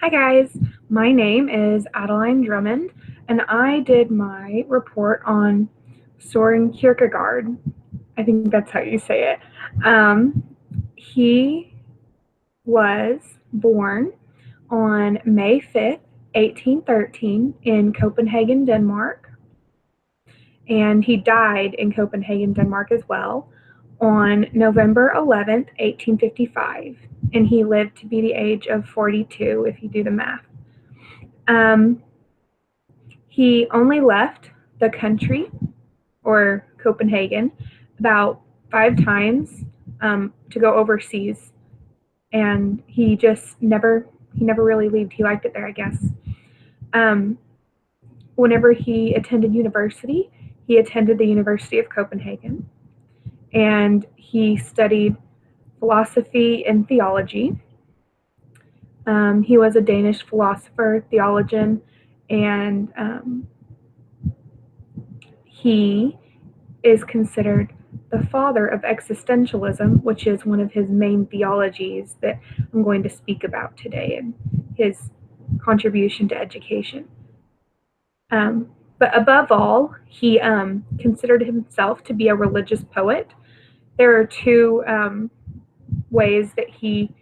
Hi guys, my name is Adeline Drummond, and I did my report on Soren Kierkegaard. I think that's how you say it. He was born on May 5th, 1813, in Copenhagen, Denmark, and he died in Copenhagen, Denmark as well on November 11th, 1855, and he lived to be the age of 42 if you do the math. Um, He only left the country or Copenhagen about 5 times to go overseas, and he never really left. He liked it there, I guess. Um, Whenever he attended university, he attended the University of Copenhagen, and he studied philosophy and theology. He was a Danish philosopher, theologian, and he is considered the father of existentialism, which is one of his main theologies that I'm going to speak about today and his contribution to education. But above all, he considered himself to be a religious poet. There are two ways that he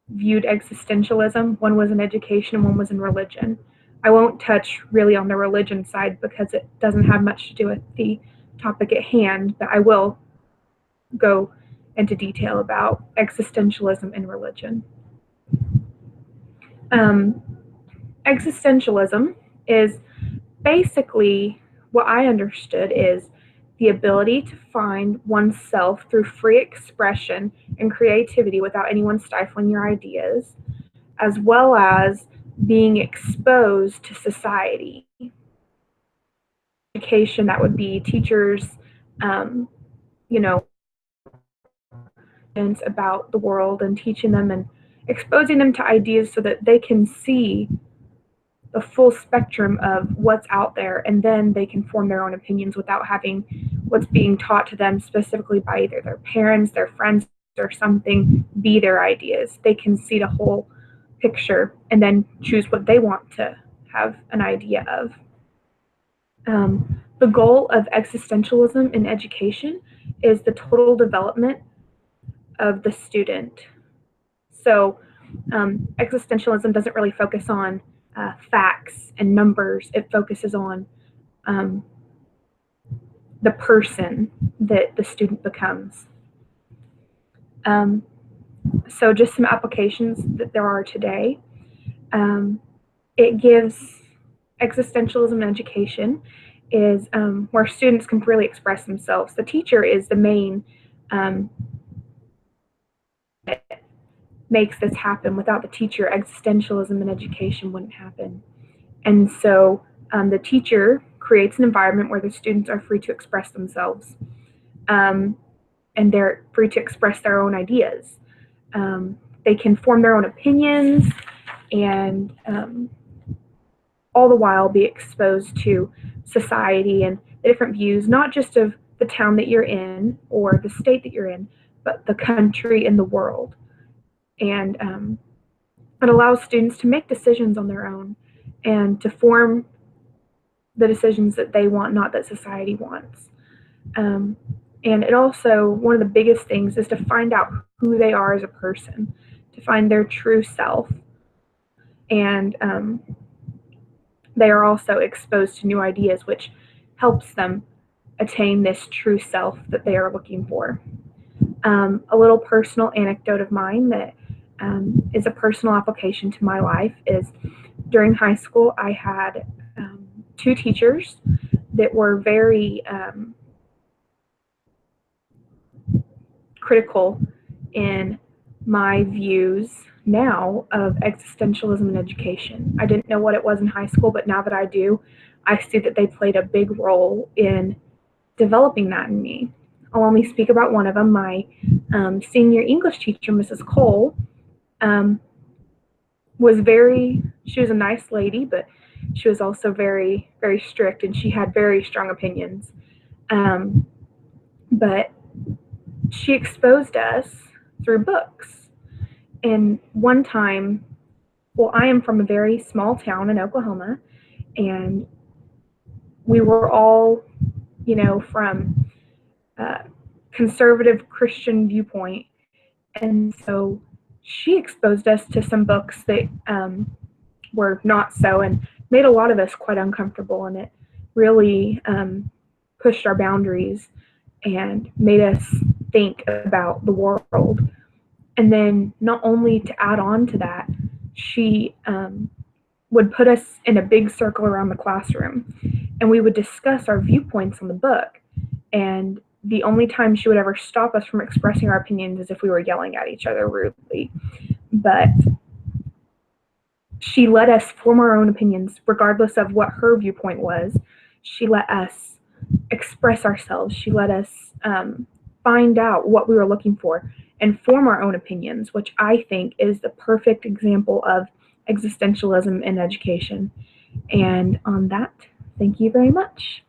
viewed existentialism. One was in education and one was in religion. I won't touch really on the religion side because it doesn't have much to do with the topic at hand, but I will go into detail about existentialism and religion. Um, Existentialism is basically what I understood is the ability to find oneself through free expression and creativity without anyone stifling your ideas, as well as being exposed to society. Education, that would be teachers, um, you know, about the world and teaching them and exposing them to ideas so that they can see the full spectrum of what's out there, and then they can form their own opinions without having what's being taught to them specifically by either their parents, their friends, or something be their ideas. They can see the whole picture and then choose what they want to have an idea of. The goal of existentialism in education is the total development of the student. So, existentialism doesn't really focus on facts and numbers. It focuses on um, the person that the student becomes. So, just some applications that there are today. It gives existentialism in education is where students can freely express themselves. The teacher is the main that makes this happen. Without the teacher, existentialism in education wouldn't happen. And so the teacher creates an environment where the students are free to express themselves, and they're free to express their own ideas. They can form their own opinions and all the while be exposed to society and the different views, not just of the town that you're in or the state that you're in, but the country and the world. And it allows students to make decisions on their own and to form the decisions that they want, not that society wants. And it also, one of the biggest things is to find out who they are as a person, to find their true self. And they are also exposed to new ideas, which helps them attain this true self that they are looking for. A little personal anecdote of mine that is a personal application to my life is during high school, I had two teachers that were very critical in my views now of existentialism in education. I didn't know what it was in high school, but now that I do, I see that they played a big role in developing that in me. I'll only speak about one of them. My senior English teacher, Mrs. Cole, she was a nice lady, but she was also very, very strict, and she had very strong opinions. But she exposed us through books. And one time Well, I am from a very small town in Oklahoma, and we were all, from a conservative Christian viewpoint. And so she exposed us to some books that were not so, and made a lot of us quite uncomfortable. And it really pushed our boundaries and made us think about the world. And then, not only to add on to that, she would put us in a big circle around the classroom, and we would discuss our viewpoints on the book. And the only time she would ever stop us from expressing our opinions is if we were yelling at each other rudely. But she let us form our own opinions, regardless of what her viewpoint was. She let us express ourselves. She let us find out what we were looking for and form our own opinions, which I think is the perfect example of existentialism in education. And on that, thank you very much.